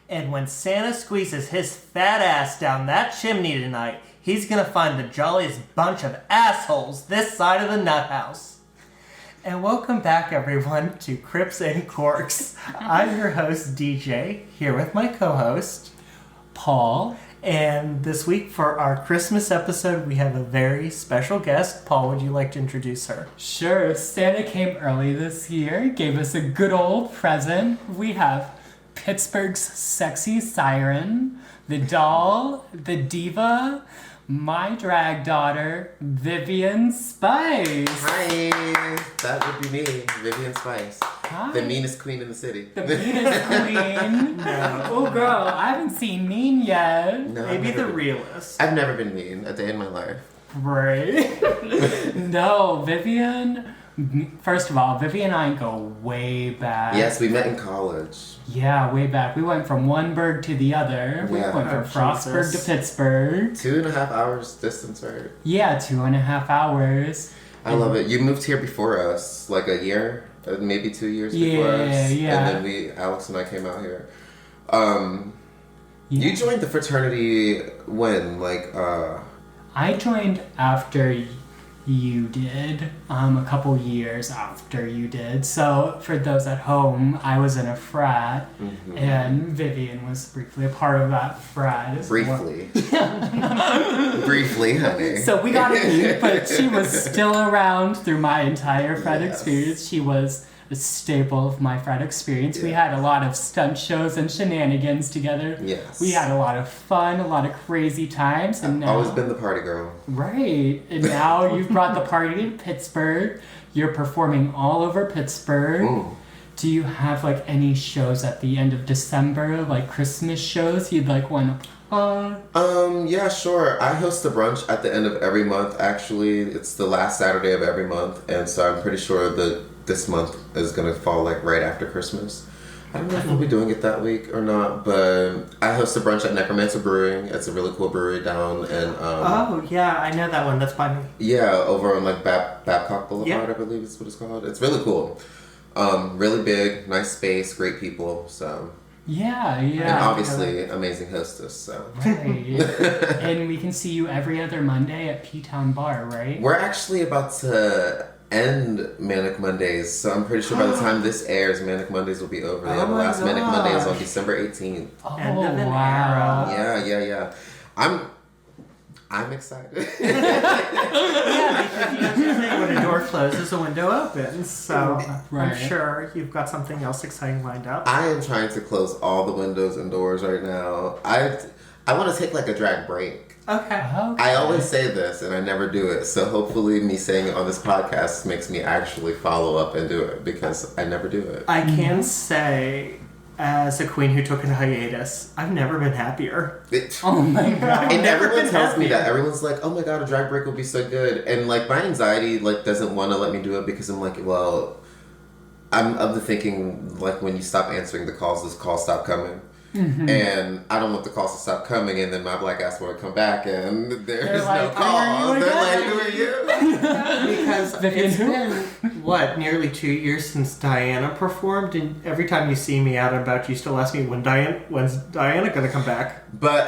And when Santa squeezes his fat ass down that chimney tonight, he's gonna find the jolliest bunch of assholes this side of the nut house. And welcome back, everyone, to Crypts and Corks. I'm your host, DJ, here with my co-host, Paul. And this week for our Christmas episode, we have a very special guest. Paul, would you like to introduce her? Sure. Santa came early this year, gave us a good old present. We have Pittsburgh's sexy siren, the doll, the diva, my drag daughter, ViiVian Spice. Hi, that would be me, ViiVian Spice. Hi. The meanest queen in the city. The meanest queen. No. Oh, girl, I haven't seen mean yet. No, Maybe the realist. I've never been mean a day in my life. Right. No, ViiVian. First of all, ViiVian and I go way back. Yes, we met in college. Yeah, way back. We went from one burg to the other. We Yeah. went from Oh, Frostburg Jesus. to Pittsburgh. 2.5 hours distance, right? Yeah, 2.5 hours. I love it. You moved here before us, like a year, maybe 2 years before us. Yeah. And then Alex and I came out here. Yeah. You joined the fraternity when? I joined after you did, a couple years after you did. So for those at home, I was in a frat, and ViiVian was briefly a part of that frat as well. Briefly. Briefly, honey. So we got to meet, but she was still around through my entire frat Yes. experience. She was a staple of my frat experience. We had a lot of stunt shows and shenanigans together. Yes. We had a lot of fun, a lot of crazy times, and I've now, always been the party girl. right. And now you've brought the party to Pittsburgh. You're performing all over Pittsburgh. Ooh. Do you have like any shows at the end of December, like Christmas shows you'd like want to plug? Yeah, sure. I host a brunch at the end of every month. Actually, it's the last Saturday of every month, and so I'm pretty sure that this month is gonna fall like right after Christmas. I don't know if we'll be doing it that week or not, but I host a brunch at Necromancer Brewing. It's a really cool brewery down in Oh, yeah, I know that one. That's by me. yeah, over on like Babcock Boulevard, Yeah. I believe is what it's called. It's really cool. Really big, nice space, great people. So Yeah. and obviously amazing hostess. So Right. And we can see you every other Monday at P-Town Bar, right? we're actually about to end Manic Mondays, so I'm pretty sure by the time this airs, Manic Mondays will be over. They have the my last Manic Mondays on gosh. December 18th. Oh, End of an wow. Yeah. I'm excited. Yeah, because you know what they say, when a door closes, a window opens. So Right. I'm sure you've got something else exciting lined up. I am trying to close all the windows and doors right now. I want to take like a drag break. Okay. I always say this and I never do it, so hopefully me saying it on this podcast makes me actually follow up and do it, because I never do it. I can say, as a queen who took a hiatus, I've never been happier. Oh my god. And never everyone been tells me happier. that. Everyone's like, oh my god, a drag break will be so good. And like my anxiety like doesn't want to let me do it, because I'm like, well, I'm of the thinking like when you stop answering the calls, those calls stop coming. And I don't want the calls to stop coming, and then my black ass want to come back and there's like, no "Who are calls. you They're again?" like, who are you? Because ViiVian it's who? been, what, nearly 2 years since Diana performed, and every time you see me out and about, you still ask me, when's Diana going to come back? But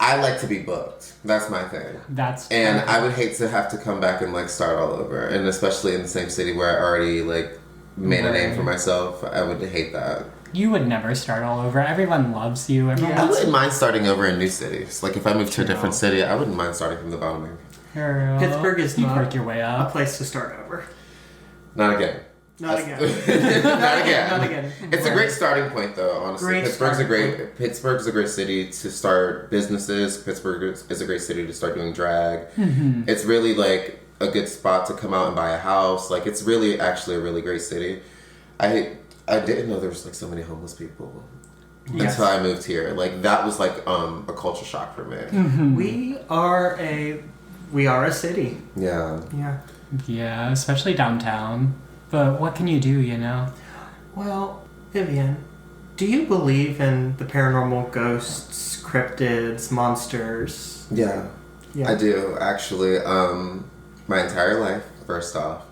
I like to be booked. That's my thing. That's And true. I would hate to have to come back and like start all over, and especially in the same city where I already like made a name for myself. I would hate that. You would never start all over. Everyone loves you. Everyone I wants wouldn't mind starting over in new cities. Like if I moved to a different city, I wouldn't mind starting from the bottom. Girl, Pittsburgh is you not work your way a up. place to start over. Not again. Not again. Not again. Not again. It's a great starting point, though. Honestly, Great Pittsburgh's starting a great city to start businesses. Pittsburgh is a great city to start doing drag. It's really like a good spot to come out and buy a house. Like it's really actually a really great city. I didn't know there was like so many homeless people until I moved here. Like that was like a culture shock for me. We are a city. Yeah. Yeah. Yeah, especially downtown. But what can you do, you know? Well, ViiVian, do you believe in the paranormal, ghosts, cryptids, monsters? Yeah. Yeah. I do actually. My entire life. First off,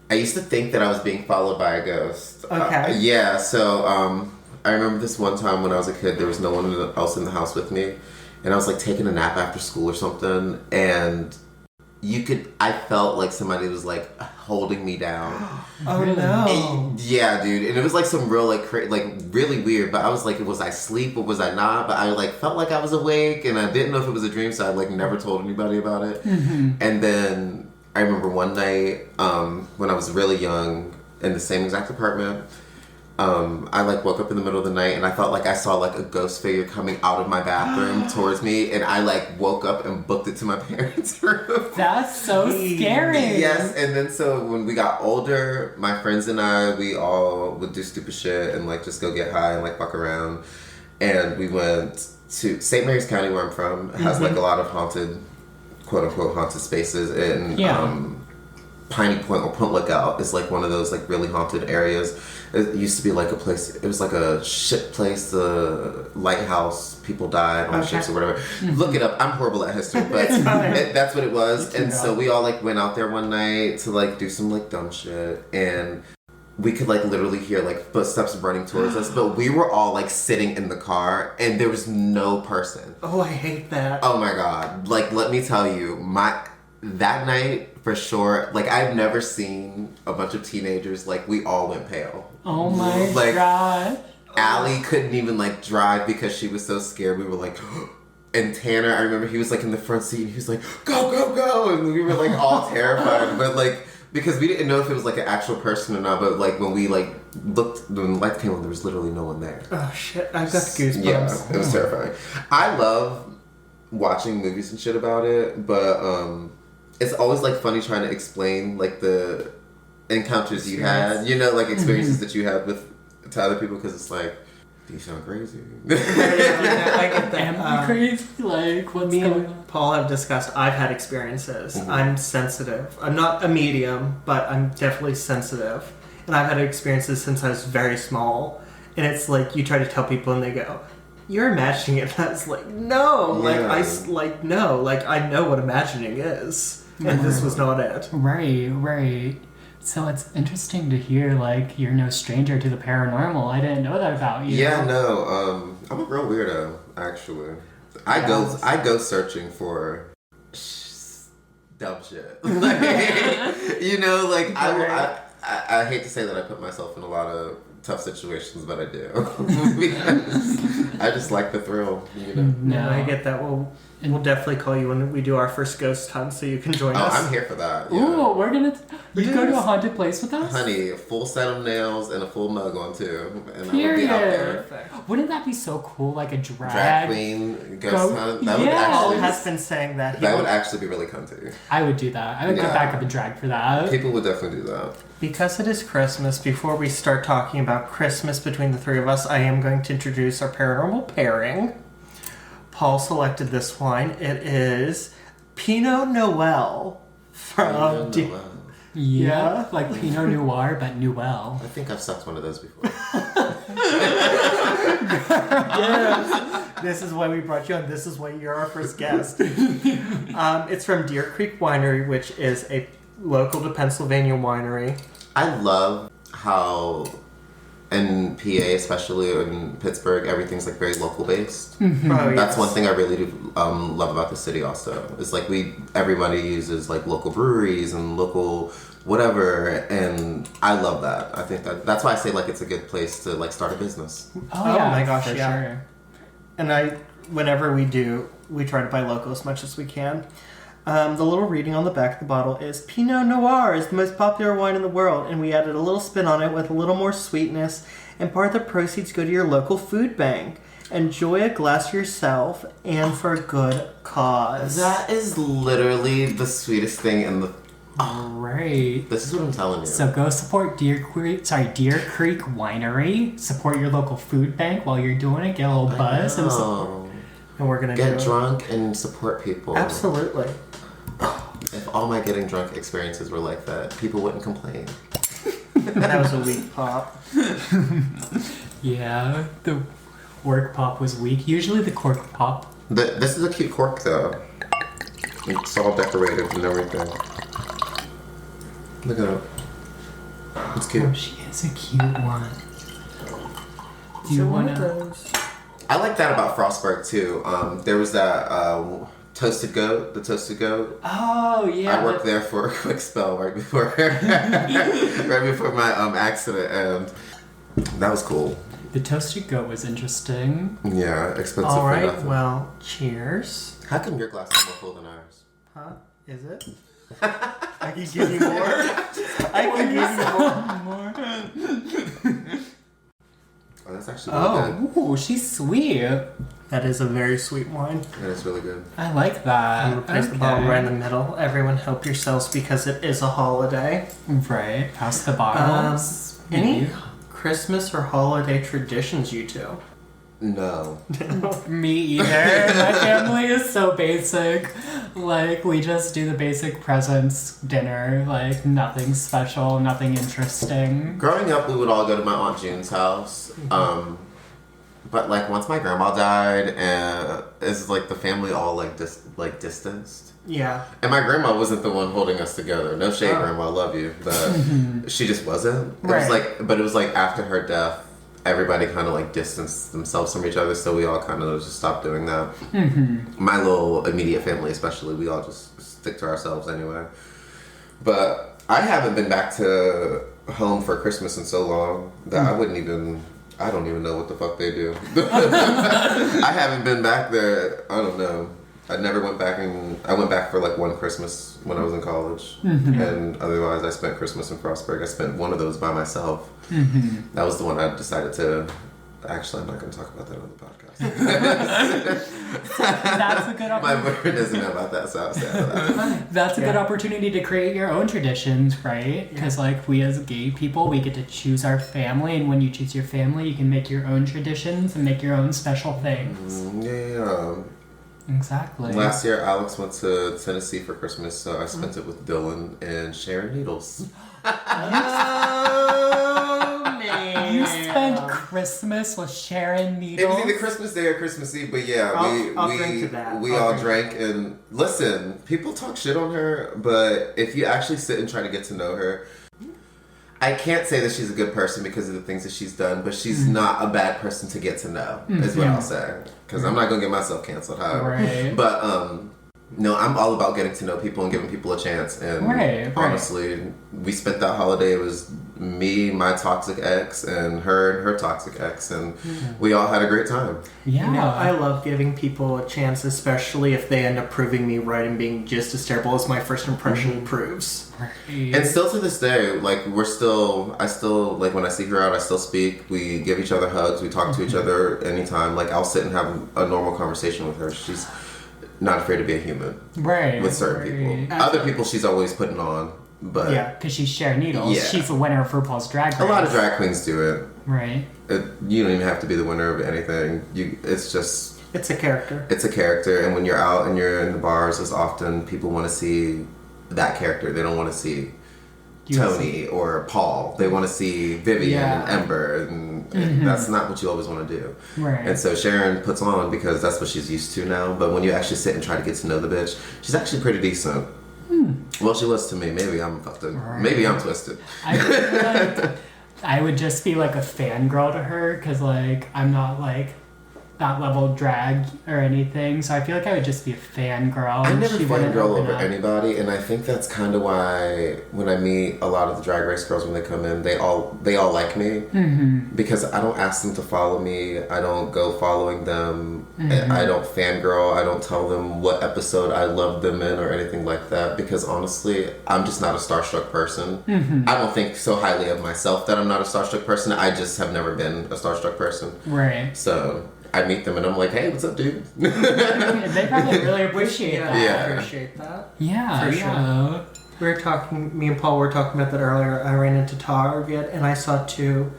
I used to think that I was being followed by a ghost. Okay. Yeah. So I remember this one time when I was a kid, there was no one else in the house with me, and I was like taking a nap after school or something, and I felt like somebody was like holding me down. Oh no. And, yeah, dude. And it was like some real like really weird, but I was like, was I asleep or was I not? But I like felt like I was awake, and I didn't know if it was a dream, so I like never told anybody about it. And then I remember one night when I was really young in the same exact apartment, I like woke up in the middle of the night and I felt like I saw like a ghost figure coming out of my bathroom towards me, and I like woke up and booked it to my parents' room. That's so scary. Yes, and then so when we got older, my friends and I, we all would do stupid shit and like just go get high and like fuck around. And we went to St. Mary's County, where I'm from. It has like a lot of haunted, quote unquote haunted spaces, and Piney Point or Point Lookout is like one of those like really haunted areas. It used to be like a place, it was like a ship place, the lighthouse, people died on ships or whatever. Look it up, I'm horrible at history, but that's what it was. And so we all like went out there one night to like do some like dumb shit, and we could like literally hear like footsteps running towards us, but we were all like sitting in the car and there was no person. Oh, I hate that. Oh my God. Like, let me tell you, that night, for sure, like, I've never seen a bunch of teenagers, like, we all went pale. Oh my like, God. Allie couldn't even, like, drive because she was so scared. We were like, and Tanner, I remember he was, like, in the front seat, and he was like, go, go, go, and we were, like, all terrified, but, like, because we didn't know if it was, like, an actual person or not, but, like, when we, like, looked, when the light came on, there was literally no one there. Oh, shit, I've got goosebumps. Yeah, it was terrifying. I love watching movies and shit about it, but, it's always, like, funny trying to explain, like, the encounters you had, you know, like, experiences that you had to other people, because it's like, you sound crazy. I get that. Am I crazy? Like, what's going on? And Paul have discussed, I've had experiences. I'm sensitive. I'm not a medium, but I'm definitely sensitive. And I've had experiences since I was very small. And it's like, you try to tell people and they go, you're imagining it. And I was like, no. No. Like, I know what imagining is. And this was not it. Right. So it's interesting to hear, like, you're no stranger to the paranormal. I didn't know that about you. Yeah, no, I'm a real weirdo, actually. I go searching for dumb shit. Like, you know, like, I hate to say that I put myself in a lot of tough situations, but I do. Because I just like the thrill, you know. No, I get that. We'll definitely call you when we do our first ghost hunt, so you can join us. I'm here for that. Yeah. Ooh, we're gonna... You go to a haunted place with us? Honey, a full set of nails and a full mug on, too. And Period. I would be out there. Perfect. Wouldn't that be so cool? Like a Drag queen ghost hunt? That would Paul actually... has been saying that. That would actually be really cunty. I would do that. I would get back up and drag for that. People would definitely do that. Because it is Christmas, before we start talking about Christmas between the three of us, I am going to introduce our paranormal pairing. Paul selected this wine. It is Pinot Noel from Yeah, like Pinot Noir, but Noel. I think I've sucked one of those before. Yes. This is why we brought you on. This is why you're our first guest. It's from Deer Creek Winery, which is a local to Pennsylvania winery. I love how in PA, especially in Pittsburgh, everything's like very local based. Mm-hmm. Oh, That's one thing I really do love about the city. Also, is like everybody uses like local breweries and local whatever, and I love that. I think that's why I say like it's a good place to like start a business. Oh yeah, my gosh, for yeah. sure. And whenever we do, we try to buy local as much as we can. The little reading on the back of the bottle is Pinot Noir is the most popular wine in the world, and we added a little spin on it with a little more sweetness, and part of the proceeds go to your local food bank. Enjoy a glass yourself and for a good cause. That is literally the sweetest thing in the... Right. This is what I'm telling you. So go support Deer Creek Winery. Support your local food bank while you're doing it. Get a little buzz and support. And we're gonna get drunk and support people. Absolutely. If all my getting drunk experiences were like that, people wouldn't complain. That was a weak pop. Yeah, the work pop was weak. Usually the cork pop. This is a cute cork though. It's all decorated and everything. Look at it. It's cute. Oh, she is a cute one. Do you want to? I like that about Frostburg too. There was that toasted goat, the toasted goat. Oh yeah. I worked there for a quick spell right before right before my accident, and that was cool. The toasted goat was interesting. Yeah, expensive All for right, nothing. well, cheers. How come your glass is more full than ours? Huh? Is it? I can give you more. I can give you more. Oh, that's actually really good. Ooh, she's sweet. That is a very sweet wine. That is really good. I like that. I'm gonna place the bottle right in the middle. Everyone help yourselves because it is a holiday. Right. Pass the bottles. Any Christmas or holiday traditions, you two? No. Me either. My family is so basic. Like, we just do the basic presents dinner. Like, nothing special, nothing interesting. Growing up, we would all go to my Aunt June's house. But like once my grandma died, and it's like the family all like distanced. Yeah. And my grandma wasn't the one holding us together. No shade, Grandma, I love you, but she just wasn't. It was like after her death, everybody kind of like distanced themselves from each other, so we all kind of just stopped doing that. My little immediate family, especially, we all just stick to ourselves anyway. But I haven't been back to home for Christmas in so long that I don't even know what the fuck they do. I haven't been back there. I don't know. I never went back, and I went back for like one Christmas when I was in college, and otherwise I spent Christmas in Frostburg. I spent one of those by myself. That was the one I decided to. Actually, I'm not going to talk about that on the podcast. That's a good My opportunity. boyfriend doesn't know about that, so I was sad for that. That's a good opportunity to create your own traditions, right? Because, like, we as gay people, we get to choose our family, and when you choose your family, you can make your own traditions and make your own special things. Yeah. Exactly. Last year, Alex went to Tennessee for Christmas, so I spent it with Dylan and sharing needles. Oh, man. You spent Christmas with Sharon It Needles. was either Christmas Day or Christmas Eve, but yeah, I'll drink to that. we all drank. And listen, people talk shit on her, but if you actually sit and try to get to know her, I can't say that she's a good person because of the things that she's done, but she's not a bad person to get to know, is what I'll say. Because I'm not going to get myself canceled, however. Right. But, no, I'm all about getting to know people and giving people a chance. And honestly, we spent that holiday, it was me, my toxic ex, and her toxic ex, and we all had a great time. Yeah. You know, I love giving people a chance, especially if they end up proving me right and being just as terrible as my first impression proves. And still to this day, like, I still, like, when I see her out, I still speak. We give each other hugs. We talk to each other anytime. Like, I'll sit and have a normal conversation with her. She's not afraid to be a human. Right. With certain people. Other people she's always putting on. But yeah, because she's Sharon Needles. Yeah. She's the winner of RuPaul's Drag Race. a lot of drag queens do it. Right. You don't even have to be the winner of anything. It's a character. It's a character, and when you're out and you're in the bars, as often people want to see that character. They don't want to see Tony or Paul. They want to see ViiVian and Ember, and that's not what you always want to do. Right. And so Sharon puts on because that's what she's used to now. But when you actually sit and try to get to know the bitch, she's actually pretty decent. Well, she was to me. Maybe I'm fucked up. Right. Maybe I'm twisted. I feel like I would just be like a fangirl to her because, like, I'm not like that level of drag or anything. So I feel like I would just be a fangirl. I never She wouldn't fangirl open over up. anybody, and I think that's kind of why when I meet a lot of the Drag Race girls when they come in, they all like me because I don't ask them to follow me. I don't go following them. I don't fangirl. I don't tell them what episode I love them in or anything like that because honestly, I'm just not a starstruck person. I don't think so highly of myself that I'm not a starstruck person. I just have never been a starstruck person. Right. So I meet them and I'm like, hey, what's up, dude? They probably really appreciate that. Yeah. I appreciate that. Yeah, For yeah. Me and Paul were talking about that earlier. I ran into Target and I saw two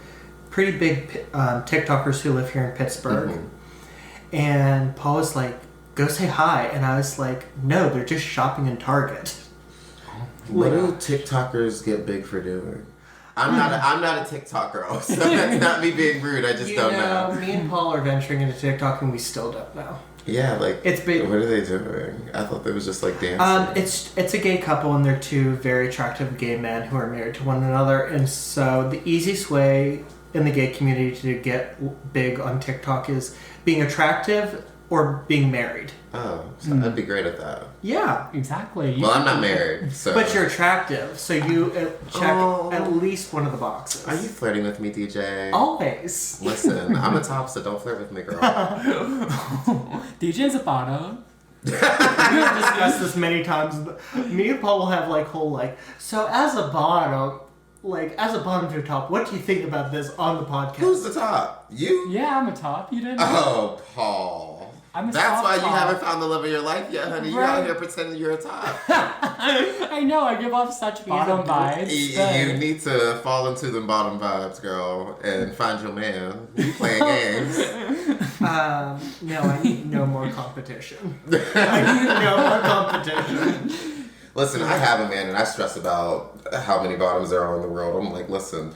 pretty big TikTokers who live here in Pittsburgh. And Paul was like, go say hi. And I was like, no, they're just shopping in Target. What do TikTokers get big for doing? I'm not a TikTok girl, so that's not me being rude. I just don't know. Me and Paul are venturing into TikTok and we still don't know. Yeah, like It's big. What are they doing? I thought it was just like dancing. It's a gay couple and they're two very attractive gay men who are married to one another. And so the easiest way in the gay community to get big on TikTok is being attractive or being married. Oh, so I'd be great at that. Yeah. Exactly. Well, I'm not married, so... But you're attractive, so you check at least one of the boxes. Are you flirting with me, DJ? Always. Listen, I'm a top, so don't flirt with me, girl. DJ's a bottom. We've discussed this many times. Me and Paul will have so as a bottom to a top, what do you think about this on the podcast? Who's the top? You? Yeah, I'm a top. You didn't know? Oh, Paul. That's why you haven't found the love of your life yet, honey. You're out here pretending you're a top. I know, I give off such bottom vibes. You need to fall into them bottom vibes, girl, and find your man. You playing games. No, I need no more competition. I need no more competition. Listen, I have a man, and I stress about how many bottoms there are in the world. I'm like, listen,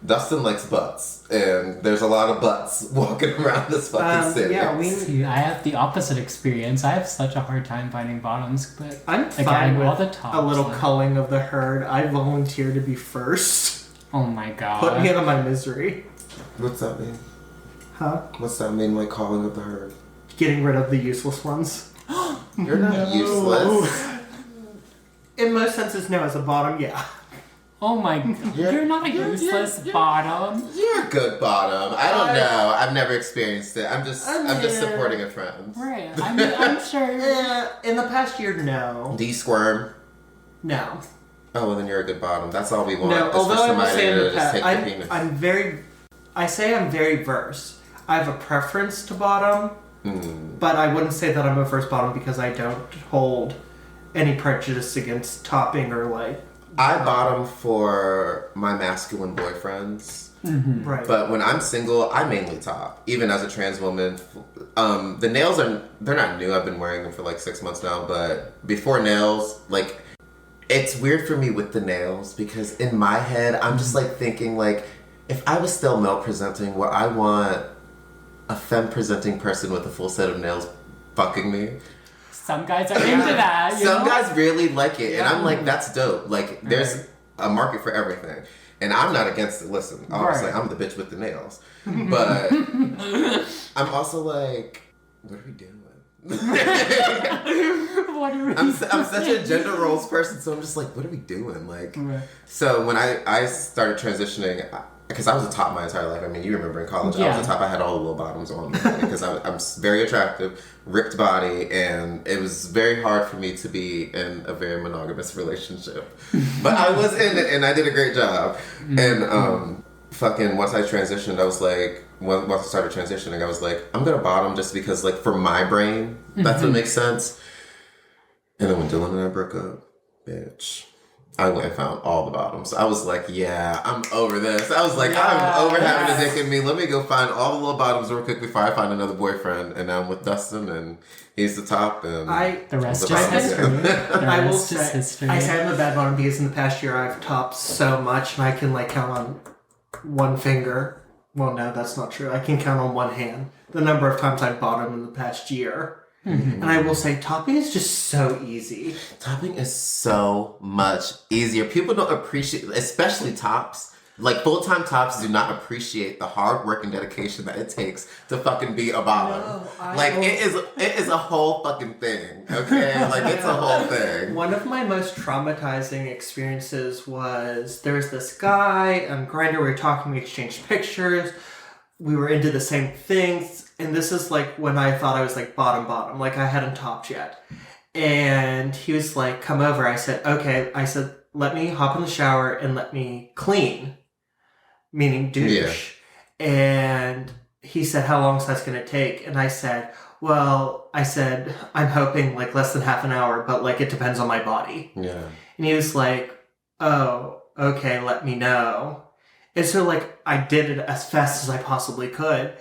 Dustin likes butts, and there's a lot of butts walking around this fucking city. Yeah, See, I have the opposite experience. I have such a hard time finding bottoms, but I'm fine with all the tops, a little culling of the herd. I volunteer to be first. Oh my god. Put me out of my misery. What's that mean? Huh? What's that mean, like calling of the herd? Getting rid of the useless ones. You're not useless. In most senses, no. As a bottom, yeah. Oh my god. You're not a useless bottom. You're a good bottom. I don't know. I've never experienced it. I'm just supporting a friend. Right. I'm sure. In the past year, no. Do you squirm? No. Oh, well then you're a good bottom. That's all we want. No, is although for I will somebody say in to the just take past, the penis. I'm very versed. I have a preference to bottom, but I wouldn't say that I'm a first bottom because I don't hold any prejudice against topping or I bottom for my masculine boyfriends. Mm-hmm. Right. But when I'm single, I mainly top. Even as a trans woman, the nails they're not new. I've been wearing them for 6 months now. But before nails, it's weird for me with the nails because in my head, I'm just thinking if I was still male presenting, would I want a femme presenting person with a full set of nails fucking me? Some guys are into that. Some guys really like it, and Yeah. I'm like, that's dope. There's a market for everything, and I'm not against it. Listen, obviously, I'm the bitch with the nails, but I'm also like, what are we doing? I'm such a gender roles person, so I'm just like, what are we doing? So when I started transitioning. Because I was a top my entire life. I mean, you remember in college, I was a top. I had all the little bottoms on because I'm very attractive, ripped body, and it was very hard for me to be in a very monogamous relationship. But I was in it, and I did a great job. And once I transitioned, I was like, once I started transitioning, I was like, I'm gonna bottom just because, for my brain, that's what makes sense. And then when Dylan and I broke up, bitch. I went and found all the bottoms. I was like, yeah, I'm over this. I was like, I'm over having a dick in me. Let me go find all the little bottoms real quick before I find another boyfriend. And now I'm with Dustin, and he's the top. And the rest the is bottom. history. I will say, I say I'm a bad bottom because in the past year I've topped so much, and I can count on one finger. Well, no, that's not true. I can count on one hand the number of times I've bottomed in the past year. Mm-hmm. And I will say, topping is just so easy. Topping is so much easier. People don't appreciate, especially tops. Full-time tops do not appreciate the hard work and dedication that it takes to fucking be a bottom. No, it is a whole fucking thing, okay? It's a whole thing. One of my most traumatizing experiences was there was this guy on Grindr. We were talking, we exchanged pictures. We were into the same things. And this is when I thought I was bottom. I hadn't topped yet. And he was like, come over. I said, okay. I said, let me hop in the shower and let me clean. Meaning douche. Yeah. And he said, how long is that going to take? And I said, I'm hoping less than half an hour, but it depends on my body. Yeah. And he was like, oh, okay, let me know. And so I did it as fast as I possibly could.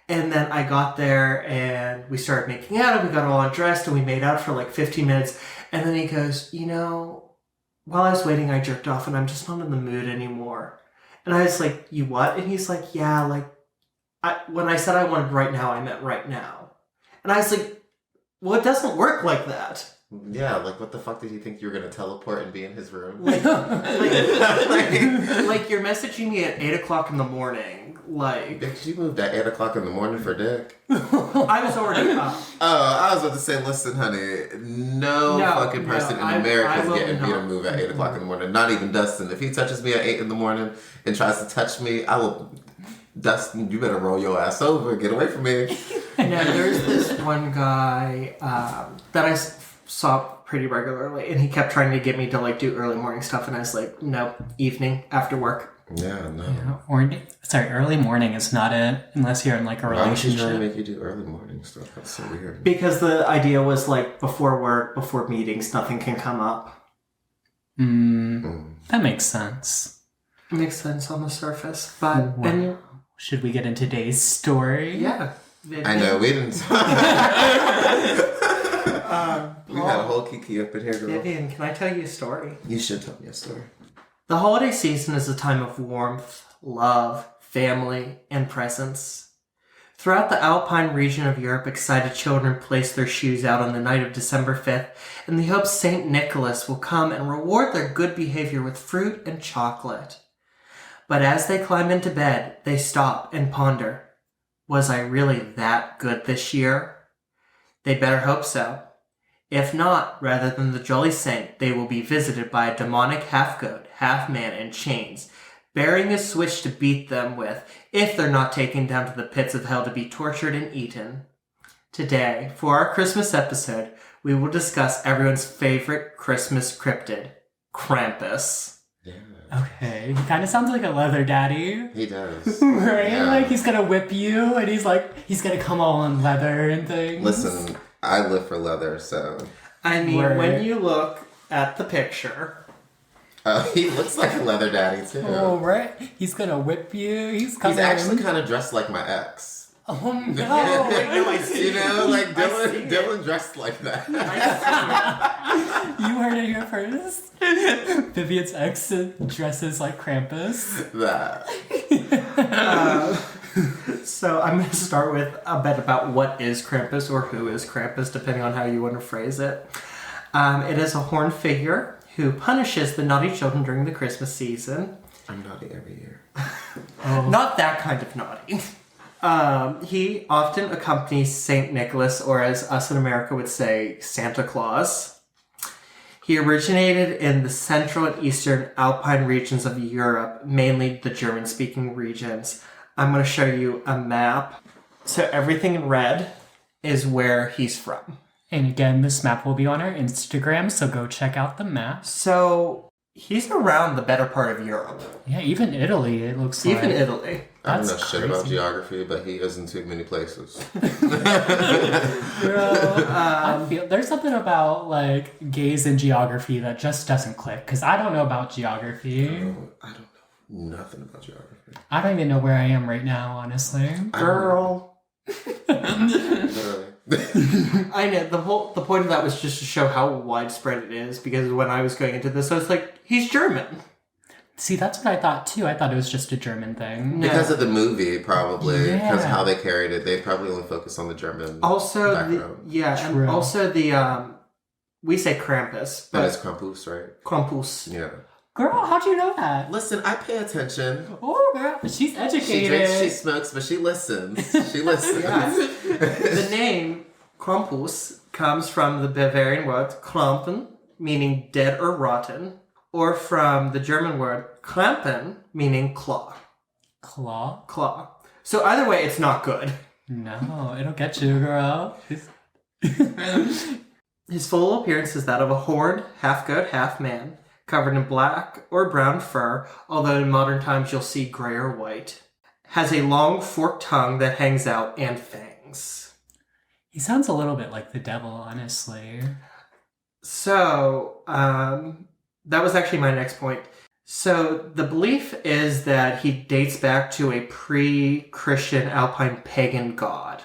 And then I got there and we started making out and we got all undressed and we made out for 15 minutes. And then he goes, while I was waiting, I jerked off and I'm just not in the mood anymore. And I was like, you what? And he's like, yeah, when I said I wanted right now, I meant right now. And I was like, well, it doesn't work like that. Yeah, like what the fuck did he think you were gonna teleport and be in his room? Like you're messaging me at 8 o'clock in the morning. Like, Bitch, you moved at 8 o'clock in the morning for dick. I was already up. Oh, I was about to say, listen, honey, no fucking person in America is getting me to move at 8 o'clock in the morning. Not even Dustin. If he touches me at 8 in the morning and tries to touch me, I will. Dustin, you better roll your ass over. Get away from me. Now, there's this one guy that I saw pretty regularly, and he kept trying to get me to like do early morning stuff, and I was like, no, evening after work. Yeah, no. Early morning is not it unless you're in like a relationship. Why would she trying to make you do early morning stuff? That's so weird. Because the idea was like before work, before meetings, nothing can come up. That makes sense. It makes sense on the surface, but wow. Should we get into today's story? Yeah. I know, we didn't. We had a whole kiki up in here, girl. ViiVian, can I tell you a story? You should tell me a story. The holiday season is a time of warmth, love, family, and presents. Throughout the Alpine region of Europe, excited children place their shoes out on the night of December 5th in the hope St. Nicholas will come and reward their good behavior with fruit and chocolate. But as they climb into bed, they stop and ponder, was I really that good this year? They better hope so. If not, rather than the jolly saint, they will be visited by a demonic half-goat, half-man in chains, bearing a switch to beat them with if they're not taken down to the pits of hell to be tortured and eaten. Today, for our Christmas episode, we will discuss everyone's favorite Christmas cryptid, Krampus. Yeah. Okay, he kind of sounds like a leather daddy. He does. Right? Yeah. Like he's gonna whip you and he's gonna come all in leather and things. Listen, I live for leather, so... I mean, when you look at the picture... he looks like a leather daddy, too. Oh, right? He's gonna whip you. He's actually kind of dressed like my ex. Oh, no. I see. You know, like Dylan dressed like that. You heard it here first. ViiVian's ex dresses like Krampus. That. So I'm going to start with a bit about what is Krampus or who is Krampus, depending on how you want to phrase it. It is a horned figure who punishes the naughty children during the Christmas season. I'm naughty every year. Not that kind of naughty. He often accompanies St. Nicholas, or as us in America would say, Santa Claus. He originated in the central and eastern Alpine regions of Europe, mainly the German-speaking regions. I'm going to show you a map. So everything in red is where he's from. And again, this map will be on our Instagram, so go check out the map. So he's around the better part of Europe. Yeah, even Italy, it looks like. Even Italy. I don't know That's shit about crazy. geography, but he is in too many places. Girl, there's something about, like, gays in geography that just doesn't click, because I don't know about geography. I don't know nothing about geography. I don't even know where I am right now, honestly. Girl. Literally. I know, the point of that was just to show how widespread it is, because when I was going into this, I was like, he's German. See, that's what I thought, too. I thought it was just a German thing. No. Because of the movie, probably. Because Yeah. how they carried it. They probably only focused on the German Also, background. and also we say Krampus, But but it's Krampus, right? Krampus. Yeah. Girl, how'd you know that? Listen, I pay attention. Oh, girl, she's educated. She drinks, she smokes, but she listens. She listens. The name Krampus comes from the Bavarian word Krampen, meaning dead or rotten, or from the German word Krampen, meaning claw. Claw? Claw. So either way, it's not good. No, it'll get you, girl. His full appearance is that of a horned, half-goat, half-man, covered in black or brown fur, although in modern times you'll see gray or white. Has a long forked tongue that hangs out and fangs. He sounds a little bit like the devil, honestly. So, that was actually my next point. So, the belief is that he dates back to a pre-Christian Alpine pagan god.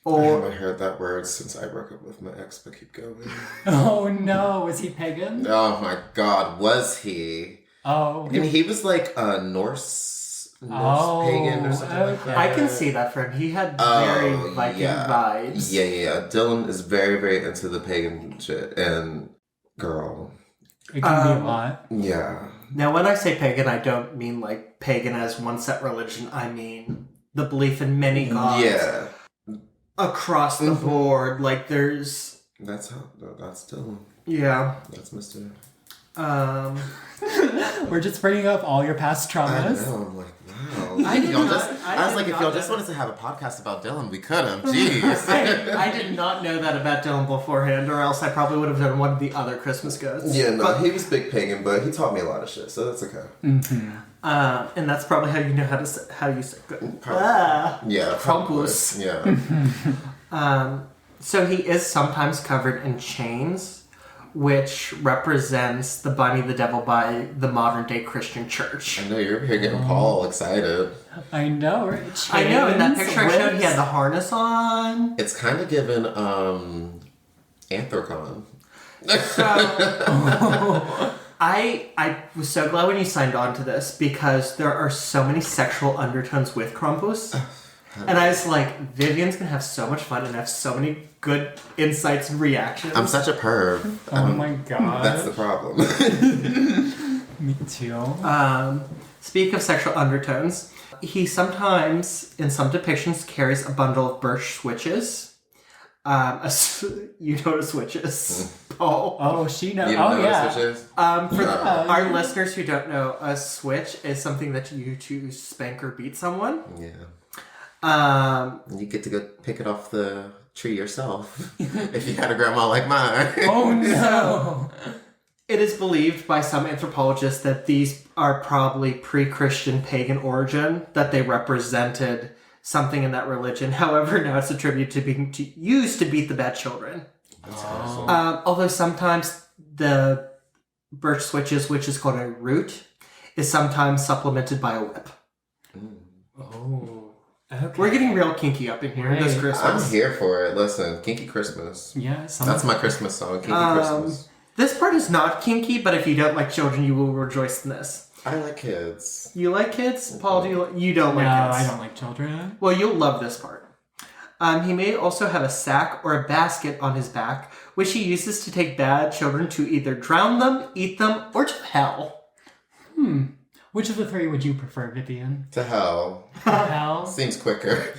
I Or haven't heard that word since I broke up with my ex, but keep going. Oh no, was he pagan? Oh my god, was he? Oh. And he was like a Norse Norse pagan or something like okay. that. I can see that for him. He had very Viking vibes. Yeah. Dylan is very, very into the pagan shit. And, girl. It can be a lot. Yeah. Now, when I say pagan, I don't mean like pagan as one set religion. I mean the belief in many gods. Yeah. Across the board. Like, there's... That's Dylan. Yeah. That's Mr. We're just bringing up all your past traumas. I know, I'm like, wow. I did not- I was like, if not y'all know just wanted to have a podcast about Dylan, we could have. Jeez. I did not know that about Dylan beforehand, or else I probably would have done one of the other Christmas goats. Yeah, no, But, he was big pagan, but he taught me a lot of shit, so that's okay. and that's probably how you know how you say Yeah. Krampus. Yeah. So he is sometimes covered in chains, which represents the bunny, the devil, by the modern day Christian church. I know, you're here getting Paul excited. I know, right? I know, in that Chains, picture I showed, he whips. had the harness on. It's kind of given Anthrocon. So, I was so glad when you signed on to this, because there are so many sexual undertones with Krampus. And I was like, Vivian's gonna have so much fun and have so many good insights and reactions. I'm such a perv. Oh my god. That's the problem. Me too. Speak of sexual undertones, he sometimes, in some depictions, carries a bundle of birch switches. You know what a switch is, Paul. Oh, she knows. You don't Oh, know yeah. what a switch is? For our listeners who don't know, a switch is something that you use to spank or beat someone. Yeah. Um, You get to go pick it off the tree yourself. If you had a grandma like mine. Oh no. It is believed by some anthropologists that these are probably pre-Christian pagan origin, that they represented something in that religion. However, now it's attributed to being used to beat the bad children. That's awesome. Although sometimes the birch switches, which is called a root, is sometimes supplemented by a whip. Oh. Okay. We're getting real kinky up in here this Right. Christmas. I'm here for it. Listen, Kinky Christmas. Yeah, That's my Christmas song, Kinky Christmas. This part is not kinky, but if you don't like children, you will rejoice in this. I like kids. You like kids? Paul, you don't like No, kids? I don't like children. Well, you'll love this part. He may also have a sack or a basket on his back, which he uses to take bad children to either drown them, eat them, or to hell. Which of the three would you prefer, Vivian? To hell. Hell? Seems quicker.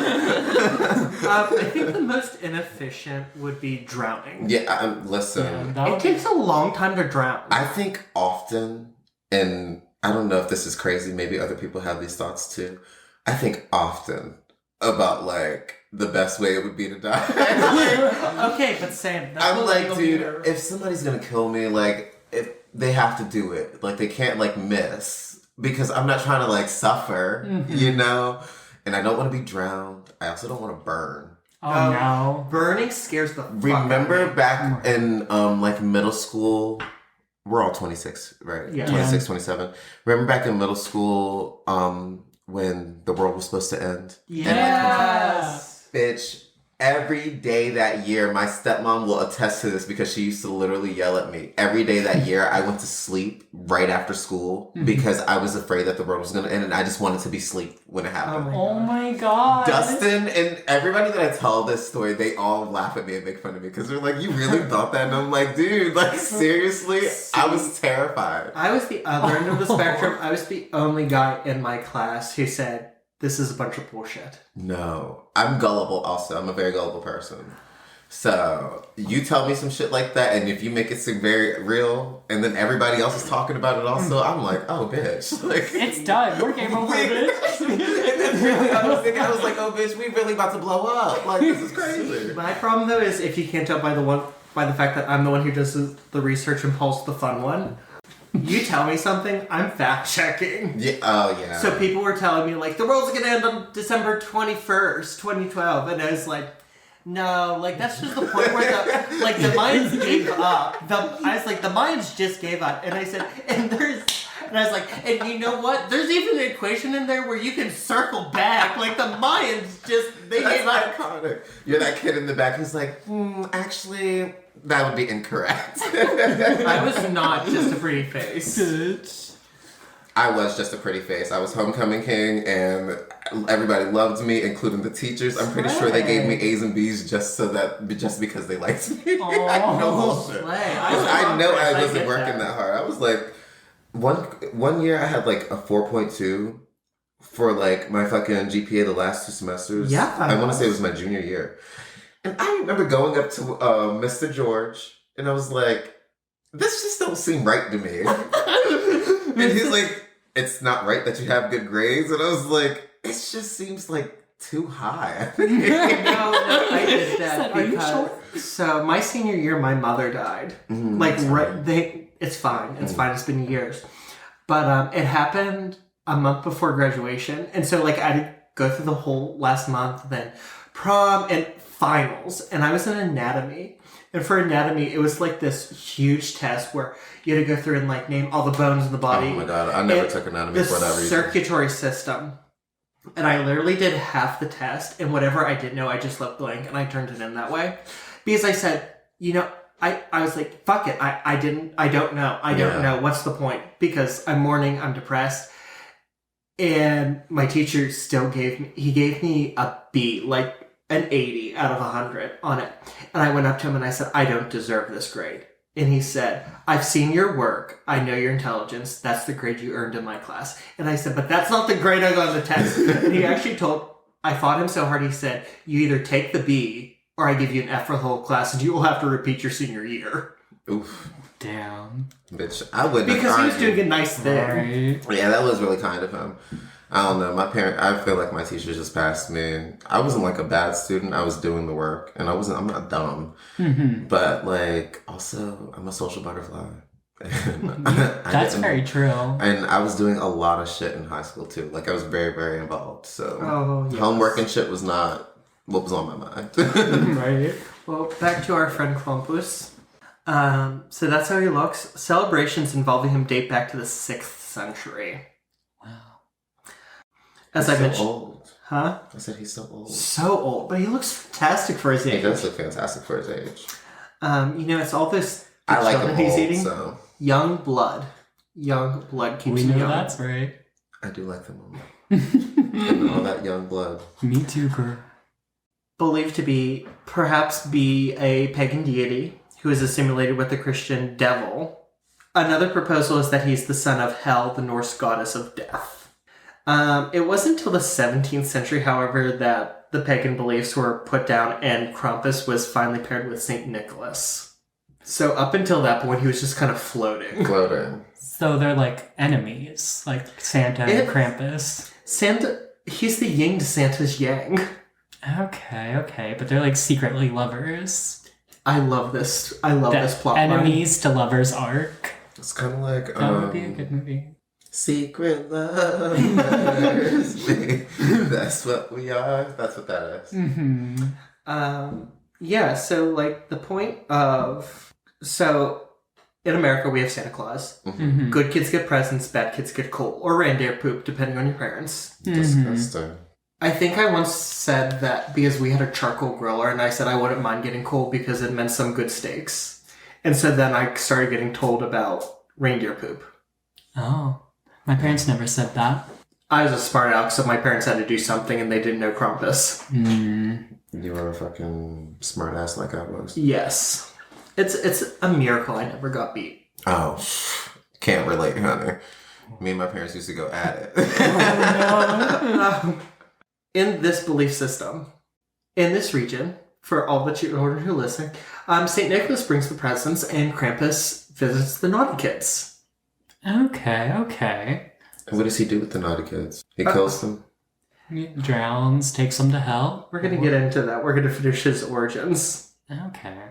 I think the most inefficient would be drowning. Yeah, listen. that It would takes a long time to drown. I think often, and I don't know if this is crazy, maybe other people have these thoughts too. I think often about like the best way it would be to die. Okay, but Sam, that's I'm what like, legal dude, meter- if somebody's gonna kill me, like, if they have to do it, like, they can't like miss, because I'm not trying to like suffer, you know. And I don't want to be drowned. I also don't want to burn. Oh no. Burning scares the fuck out of Remember me. back in like middle school, we're all 26, right? Yeah. 26, Yeah. 27. Remember back in middle school when the world was supposed to end? Yes. Bitch, every day that year, my stepmom will attest to this because she used to literally yell at me. Every day that year, I went to sleep right after school because I was afraid that the world was going to end, and I just wanted to be asleep when it happened. Oh my god. Dustin and everybody that I tell this story, they all laugh at me and make fun of me because they're like, "You really thought that?" And I'm like, "Dude, like seriously, I was terrified." I was the other end of the spectrum. I was the only guy in my class who said, "This is a bunch of bullshit." No, I'm gullible. Also, I'm a very gullible person. So you tell me some shit like that, and if you make it seem very real, and then everybody else is talking about it also, I'm like, "Oh, bitch!" Like It's done. We're game over, bitch. and then really, I was like, "Oh, bitch, we really about to blow up! Like this is crazy." My problem though is if you can't tell by the fact that I'm the one who does the research and Paul's the fun one. You tell me something, I'm fact checking. Yeah. Oh, yeah. So people were telling me like the world's gonna end on December 21st, 2012, and I was like, no, like that's just the point where the Mayans gave up. I was like, the Mayans just gave up, and I said, and I was like, and you know what? There's even an equation in there where you can circle back. Like the Mayans they That's gave up. iconic. You're that kid in the back who's like, actually, that would be incorrect. I was not just a pretty face. Bitch. I was just a pretty face. I was homecoming king, and everybody loved me, including the teachers. I'm pretty sure they gave me A's and B's just because they liked me. I know bullshit. I know I wasn't working that hard. I was like, one year I had like a 4.2 for like my fucking GPA the last 2 semesters. Yeah, I want to say it was my junior year, and I remember going up to Mr. George, and I was like, this just don't seem right to me. And he's like, it's not right that you have good grades. And I was like, it just seems like too high. No, I did that Are you because sure? so my senior year, my mother died. Like it's fine. It's fine. It's been years, but it happened a month before graduation, and so like I had to go through the whole last month, then prom and finals, and I was in anatomy. And for anatomy, it was like this huge test where you had to go through and like name all the bones in the body. Oh my god, I never took anatomy for that reason. The circulatory system. And I literally did half the test, and whatever I didn't know, I just left blank, and I turned it in that way. Because I said, I was like, fuck it, I don't know. What's the point? Because I'm mourning, I'm depressed. And my teacher still gave me a B, like an 80 out of 100 on it. And I went up to him and I said, I don't deserve this grade. And he said, I've seen your work. I know your intelligence. That's the grade you earned in my class. And I said, but that's not the grade I got on the test. And he actually I fought him so hard, he said, you either take the B or I give you an F for the whole class and you will have to repeat your senior year. Oof. Damn. Bitch, I wouldn't Because have he was doing a nice thing. Right. Yeah, that was really kind of him. I don't know. I feel like my teachers just passed me. I wasn't like a bad student. I was doing the work, and I'm not dumb. Mm-hmm. But like, also, I'm a social butterfly. That's very true. And I was doing a lot of shit in high school too. Like I was very, very involved. So Yes. homework and shit was not what was on my mind. Right. Well, back to our friend Krampus. So that's how he looks. Celebrations involving him date back to the 6th century. Wow. As He's I mentioned. so old. Huh? I said he's so old. So old, but he looks fantastic for his age. He does look fantastic for his age. It's all this I like children him he's old, eating. so Young blood. Young blood keeps We him know young. that's right. I do like them old. And all that young blood. Me too, girl. Believed to perhaps be a pagan deity who is assimilated with the Christian devil. Another proposal is that he's the son of Hel, the Norse goddess of death. It wasn't until the 17th century, however, that the pagan beliefs were put down and Krampus was finally paired with St. Nicholas. So up until that point, he was just kind of floating. Floating. So they're like enemies, like Santa and Krampus. Santa, he's the yin to Santa's yang. Okay, but they're like secretly lovers. I love this plot line. Enemies to lovers arc. It's kind of like That would be a good movie. Secret lovers. That's what we are. That's what that is. Mm-hmm. So like the point of in America we have Santa Claus. Mm-hmm. Good kids get presents, bad kids get coal or reindeer poop, depending on your parents. Disgusting. I think I once said that because we had a charcoal griller, and I said I wouldn't mind getting coal because it meant some good steaks. And so then I started getting told about reindeer poop. Oh, my parents never said that. I was a smart aleck, so my parents had to do something, and they didn't know Krampus. You were a fucking smart ass like I was. Yes. It's a miracle I never got beat. Oh, can't relate, honey. Me and my parents used to go at it. In this belief system, in this region, for all the children who listen, St. Nicholas brings the presents and Krampus visits the naughty kids. Okay. And what does he do with the naughty kids? He kills them? He drowns, takes them to hell. We're going to get into that. We're going to finish his origins. Okay.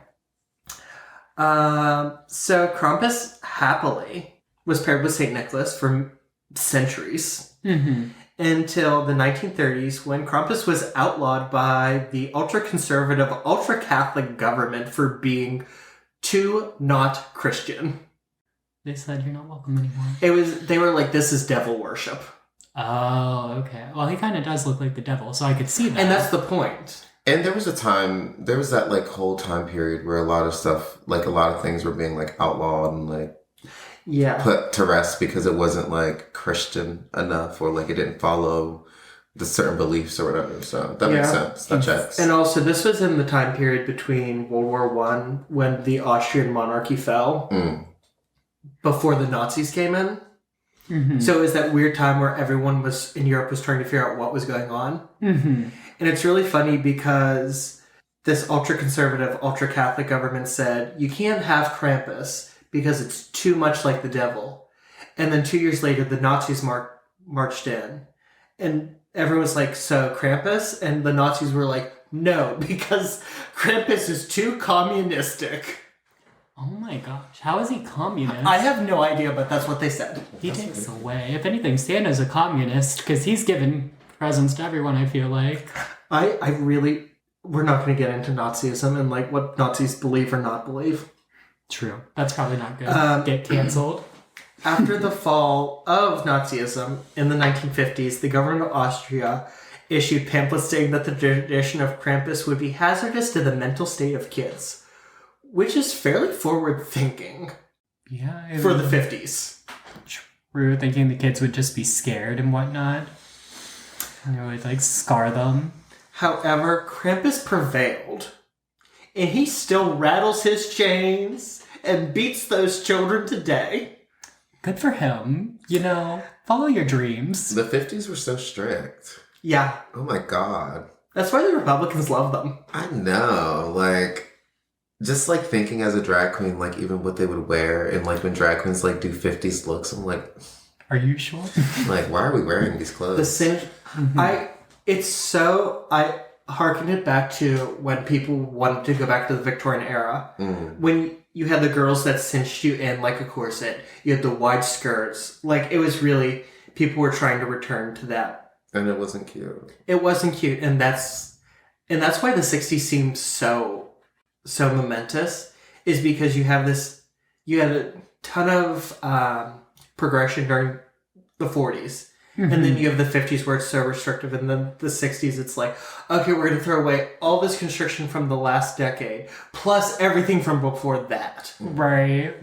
So Krampus happily was paired with St. Nicholas for centuries. Mm-hmm. Until the 1930s, when Krampus was outlawed by the ultra-conservative, ultra-Catholic government for being too not Christian. They said you're not welcome anymore. They were like, this is devil worship. Oh, okay. Well, he kind of does look like the devil, so I could see that. And that's the point. And there was that like whole time period where a lot of stuff, like a lot of things were being like outlawed and like... Yeah. put to rest because it wasn't like Christian enough, or like it didn't follow the certain beliefs or whatever. So that makes sense. That checks. And also, this was in the time period between World War One, when the Austrian monarchy fell, before the Nazis came in. Mm-hmm. So it was that weird time where everyone was in Europe was trying to figure out what was going on. Mm-hmm. And it's really funny because this ultra-conservative, ultra-Catholic government said, you can't have Krampus because it's too much like the devil. And then 2 years later, the Nazis marched in. And everyone was like, so Krampus? And the Nazis were like, no, because Krampus is too communistic. Oh my gosh, how is he communist? I have no idea, but that's what they said. He takes away. If anything, Santa's a communist because he's given presents to everyone, I feel like. We're not going to get into Nazism and like what Nazis believe or not believe. True. That's probably not good. Get canceled. After the fall of Nazism in the 1950s, the government of Austria issued pamphlets stating that the tradition of Krampus would be hazardous to the mental state of kids. Which is fairly forward-thinking for the 50s. True, thinking the kids would just be scared and whatnot. And it would, like, scar them. However, Krampus prevailed. And he still rattles his chains and beats those children today. Good for him. You know, follow your dreams. The 50s were so strict. Yeah. Oh my God. That's why the Republicans love them. I know, like... Just, like, thinking as a drag queen, like, even what they would wear, and, like, when drag queens, like, do 50s looks, I'm like... Are you sure? Like, why are we wearing these clothes? I hearken it back to when people wanted to go back to the Victorian era. When you had the girls that cinched you in like a corset. You had the wide skirts. Like, it was really... People were trying to return to that. And it wasn't cute. It wasn't cute, and that's why the 60s seemed so momentous, is because you had a ton of progression during the 40s. Mm-hmm. And then you have the 50s where it's so restrictive, and then the 60s it's like, okay, we're going to throw away all this constriction from the last decade, plus everything from before that. Right.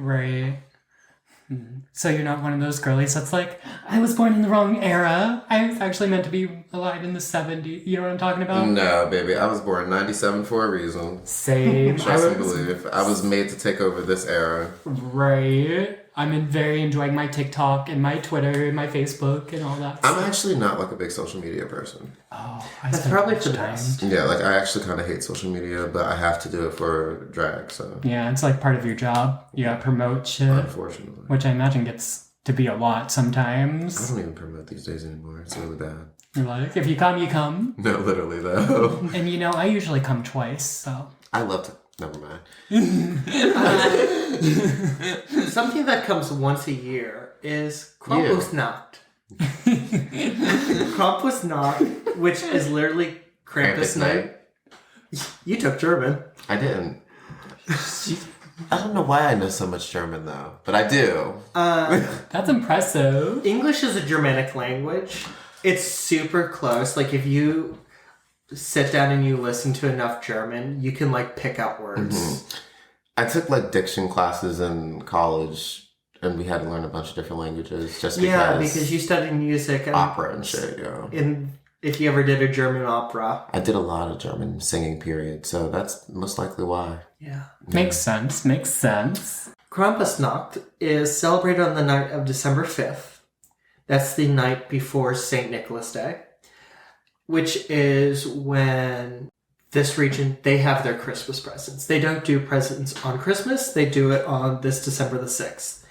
So you're not one of those girlies that's like, I was born in the wrong era. I was actually meant to be alive in the 70s. You know what I'm talking about? No, baby. I was born in 97 for a reason. Same. Trust and believe. I was made to take over this era. Right. I'm very enjoying my TikTok and my Twitter and my Facebook and all that I'm actually not like a big social media person. Oh, that's probably for the best. Yeah, like I actually kind of hate social media, but I have to do it for drag, so. Yeah, it's like part of your job. You gotta promote shit. Unfortunately. Which I imagine gets to be a lot sometimes. I don't even promote these days anymore. It's really bad. You're like, if you come, you come. No, literally though. And you know, I usually come twice, so. I love to. Never mind. Something that comes once a year is Krampusnacht. Krampusnacht, which is literally Krampus night. You took German. I didn't. I don't know why I know so much German though, but I do. That's impressive. English is a Germanic language. It's super close. Like if you sit down and you listen to enough German, you can like pick out words. Mm-hmm. I took like diction classes in college, and we had to learn a bunch of different languages just because you studied music and opera and shit. Yeah. And if you ever did a German opera, I did a lot of German singing. Period. So that's most likely why. Yeah. Makes sense. Krampusnacht is celebrated on the night of December 5th. That's the night before St. Nicholas Day, which is when this region, they have their Christmas presents. They don't do presents on Christmas. They do it on this December the 6th.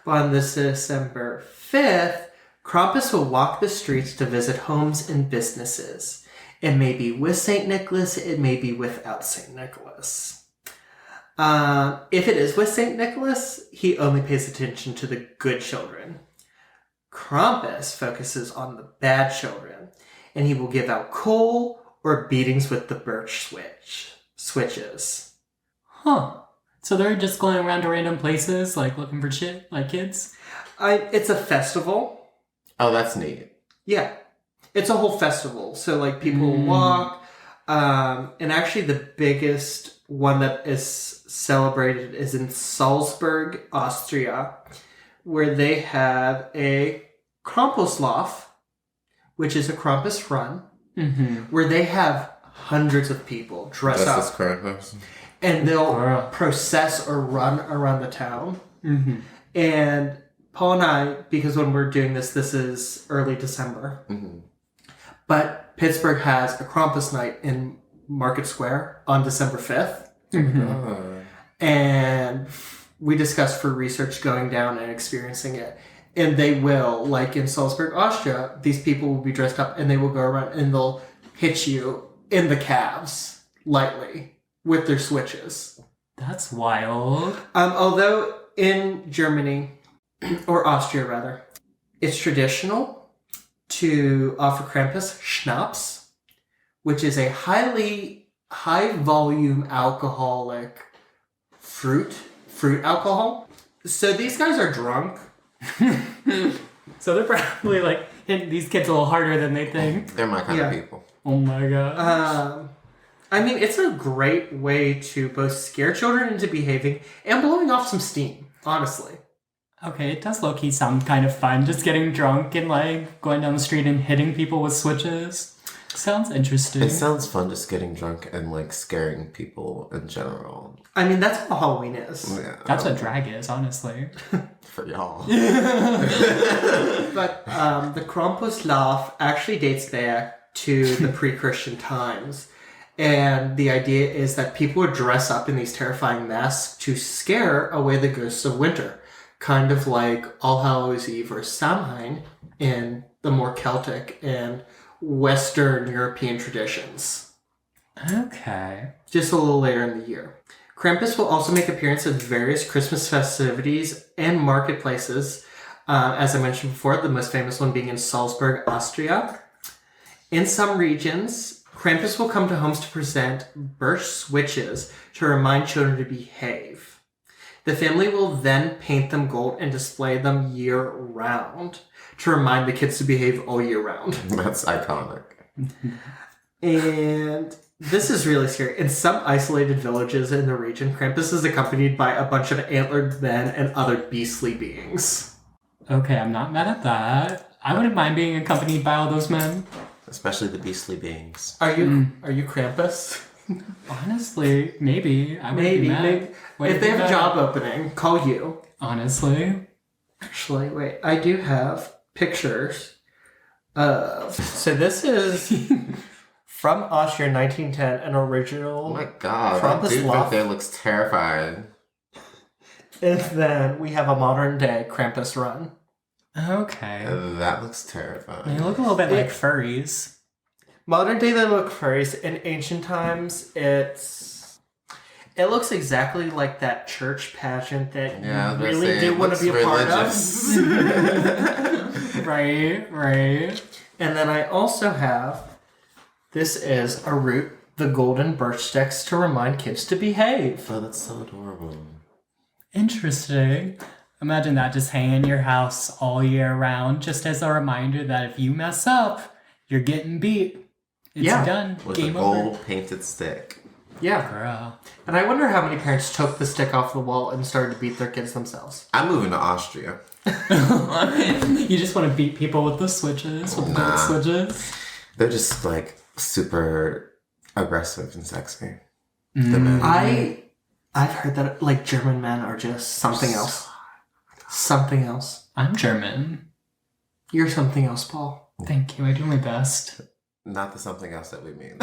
But on this December 5th, Krampus will walk the streets to visit homes and businesses. It may be with St. Nicholas. It may be without St. Nicholas. If it is with St. Nicholas, he only pays attention to the good children. Krampus focuses on the bad children, and he will give out coal or beatings with the birch switches. Huh. So they're just going around to random places, like looking for shit, like kids? It's a festival. Oh, that's neat. Yeah. It's a whole festival. So, like, people will walk. And actually the biggest one that is celebrated is in Salzburg, Austria, where they have a Krampuslauf, which is a Krampus run, where they have hundreds of people dress up. That's Krampus. And they'll process or run around the town. And Paul and I, because when we're doing this is early December. But Pittsburgh has a Krampus night in Market Square on December 5th. And we discussed for research going down and experiencing it. And they will, like in Salzburg, Austria, these people will be dressed up and they will go around and they'll hit you in the calves lightly with their switches. That's wild. Although in Germany, or Austria rather, it's traditional to offer Krampus schnapps, which is a high volume alcoholic fruit alcohol. So these guys are drunk. So they're probably like hitting these kids a little harder than they think. They're my kind of people. Oh my god. I mean, it's a great way to both scare children into behaving and blowing off some steam, honestly. Okay, it does low-key sound kind of fun, just getting drunk and like going down the street and hitting people with switches. Sounds interesting. It sounds fun just getting drunk and like scaring people in general. I mean, that's what Halloween is. Yeah, That's what drag is, honestly. for y'all. But the Krampuslauf actually dates back to the pre-Christian times. And the idea is that people would dress up in these terrifying masks to scare away the ghosts of winter. Kind of like All Hallows Eve or Samhain in the more Celtic and Western European traditions. Okay. Just a little later in the year. Krampus will also make appearance at various Christmas festivities and marketplaces. As I mentioned before, the most famous one being in Salzburg, Austria. In some regions, Krampus will come to homes to present birch switches to remind children to behave. The family will then paint them gold and display them year-round to remind the kids to behave all year round. That's iconic. And this is really scary. In some isolated villages in the region, Krampus is accompanied by a bunch of antlered men and other beastly beings. Okay, I'm not mad at that. I wouldn't mind being accompanied by all those men. Especially the beastly beings. Are you Krampus? Honestly, maybe. I wouldn't be mad. Maybe. If they have a job opening, call you. Honestly. Actually, wait. I do have pictures of... So this is from Austria, 1910, an original... Oh my god, Krampus that dude Lauf. right there looks terrifying. And then we have a modern day Krampus run. Okay. That looks terrifying. They look a little bit like furries. Modern day, they look furries. In ancient times, it looks exactly like that church pageant that you really do want to be a part of. Right. And then I also have, this is a root, the golden birch sticks to remind kids to behave. Oh, that's so adorable. Interesting. Imagine that just hanging in your house all year round, just as a reminder that if you mess up, you're getting beat. It's done. With Game a gold over. painted stick. Yeah. Girl. And I wonder how many parents took the stick off the wall and started to beat their kids themselves. I'm moving to Austria. You just want to beat people with the switches, with the gold switches? They're just like super aggressive and sexy. The men. I've heard that like German men are just something else. Something else. I'm German. You're something else, Paul. Thank you. I do my best. Not the something else that we mean.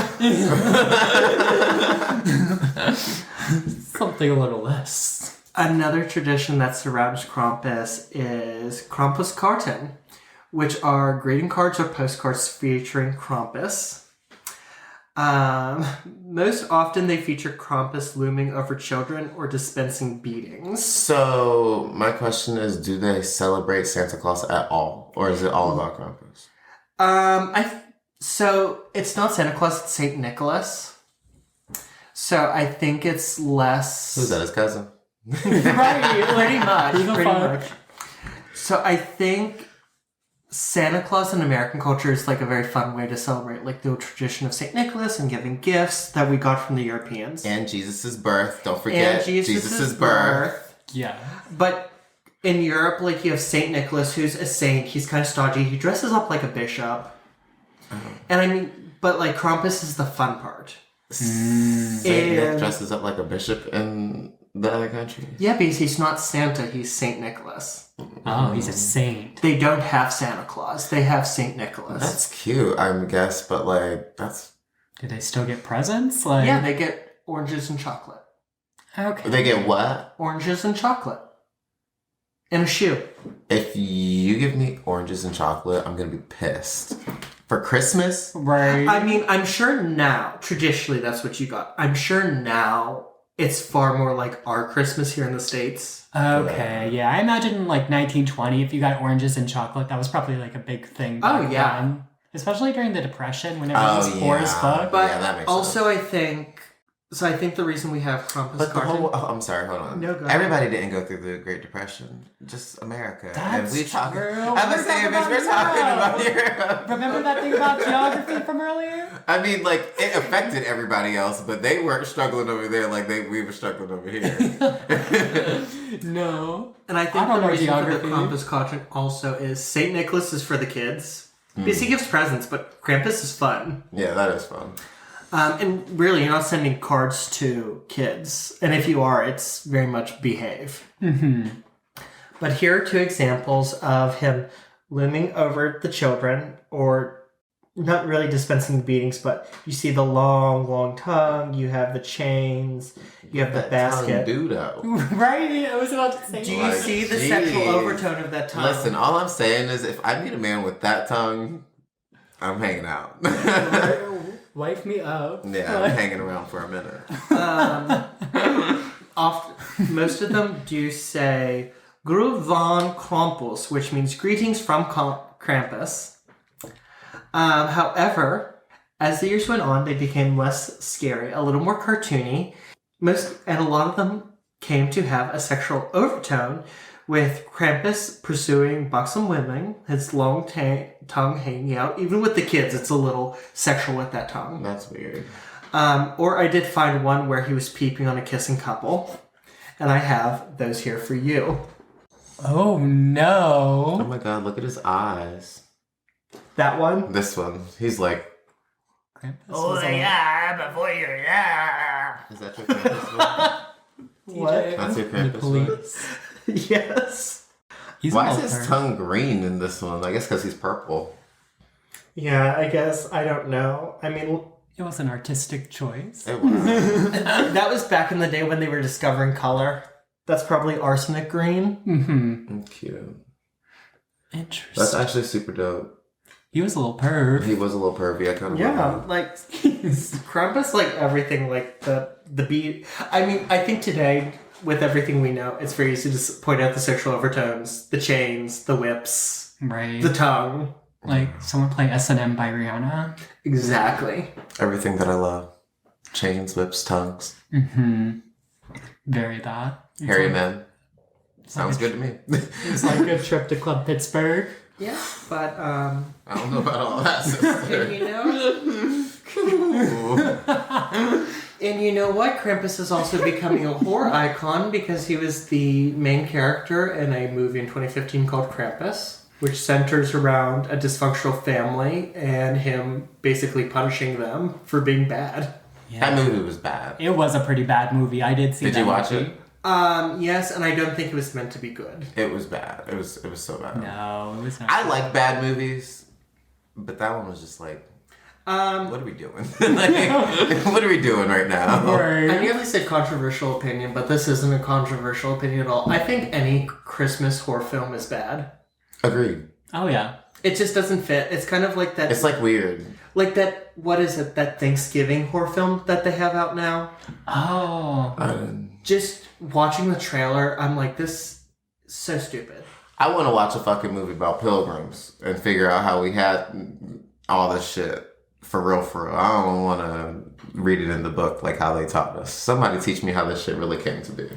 Something a little less. Another tradition that surrounds Krampus is Krampuskarten, which are greeting cards or postcards featuring Krampus. Most often they feature Krampus looming over children or dispensing beatings. So, my question is, do they celebrate Santa Claus at all? Or is it all about Krampus? So it's not Santa Claus, it's Saint Nicholas. So I think it's less... Who's that, his cousin? Right, pretty much. Who the Pretty fuck? much. So I think Santa Claus in American culture is like a very fun way to celebrate like the tradition of Saint Nicholas and giving gifts that we got from the Europeans. And Jesus' birth. Don't forget And Jesus' birth. Yeah. But In Europe, like, you have Saint Nicholas, who's a saint. He's kind of stodgy. He dresses up like a bishop. And I mean, but, like, Krampus is the fun part. Saint Nick dresses up like a bishop in the other countries. Yeah, because he's not Santa, he's Saint Nicholas. Oh, he's a saint. They don't have Santa Claus. They have Saint Nicholas. That's cute, I guess, but, like, that's... Do they still get presents? Like, Yeah, they get oranges and chocolate. okay. They get what? Oranges and chocolate. And a shoe. If you give me oranges and chocolate, I'm gonna be pissed. For Christmas? Right. I mean, I'm sure now, traditionally that's what you got. I'm sure now it's far more like our Christmas here in the States. Okay, yeah. I imagine in like 1920, if you got oranges and chocolate, that was probably like a big thing. Oh, yeah. then. Especially during the Depression when everyone was poor as fuck. But yeah, that makes also sense. I think the reason we have Krampus But the carton... whole... Oh, I'm sorry, hold on. No, go ahead. Everybody didn't go through the Great Depression. Just America. That's and we talking... true. I'm We're saying, talking we're talking about about Europe. Remember that thing about geography from earlier? I mean, like, it affected everybody else, but they weren't struggling over there like we were struggling over here. No. And I think I don't the know reason geography. for the Krampus carton also is St. Nicholas is for the kids. Because he gives presents, but Krampus is fun. Yeah, that is fun. And really, you're not sending cards to kids. And if you are, it's very much behave. Mm-hmm. But here are two examples of him looming over the children, or not really dispensing the beatings, but you see the long, long tongue, you have the chains, you have the basket. Dudo. Right? I was about to say Do you Like, see the geez. sexual overtone of that tongue? Listen, all I'm saying is if I meet a man with that tongue, I'm hanging out. Wife me up. Yeah, I'm hanging around for a minute. Most of them do say Groet van Krampus, which means greetings from Krampus. However, as the years went on, they became less scary, a little more cartoony. And a lot of them came to have a sexual overtone, with Krampus pursuing buxom women, his long tongue hanging out. Even with the kids, it's a little sexual with that tongue. That's weird. Or I did find one where he was peeping on a kissing couple, and I have those here for you. Oh Oh no. my god, look at his eyes. That one? This one. He's like, yeah, before you're yeah. is that your Krampus? What? That's your The Krampus. police. Yes. He's Why an is his alter. tongue green in this one? I guess because he's purple. Yeah, I guess. I don't know. I mean, It was an artistic choice. It was. that was back in the day when they were discovering color. That's probably arsenic green. Mm-hmm. Cute. Interesting. That's actually super dope. He was a little perv. He was a little pervy. I kind of Yeah, like Krampus, like everything, like the beat. I mean, I think today, with everything we know, it's very easy to point out the sexual overtones, the chains, the whips, Right. the tongue. Like someone playing S&M by Rihanna. Exactly. everything that I love. Chains, whips, tongues. Mm-hmm. Very that. It's Hairy like- men. Sounds good to me. It's like a trip to Club Pittsburgh. Yeah, but I don't know about all that, sister. And you know what? Krampus is also becoming a horror icon because he was the main character in a movie in 2015 called Krampus, which centers around a dysfunctional family and him basically punishing them for being bad. Yeah. That movie was bad. It was a pretty bad movie. I did see Did that you watch movie. it? Yes, and I don't think it was meant to be good. It was bad. It was so bad. No, it was not. I like bad movies, but that one was just like, what are we doing? Like, what are we doing right now? Right. I nearly said controversial opinion, but this isn't a controversial opinion at all. I think any Christmas horror film is bad. Agreed. Oh, yeah. It just doesn't fit. It's kind of like that. It's like weird. Like that, what is it? That Thanksgiving horror film that they have out now? Oh. Just watching the trailer, I'm like, this is so stupid. I want to watch a fucking movie about pilgrims and figure out how we had all this shit for real, for real. I don't want to read it in the book like how they taught us. Somebody teach me how this shit really came to be.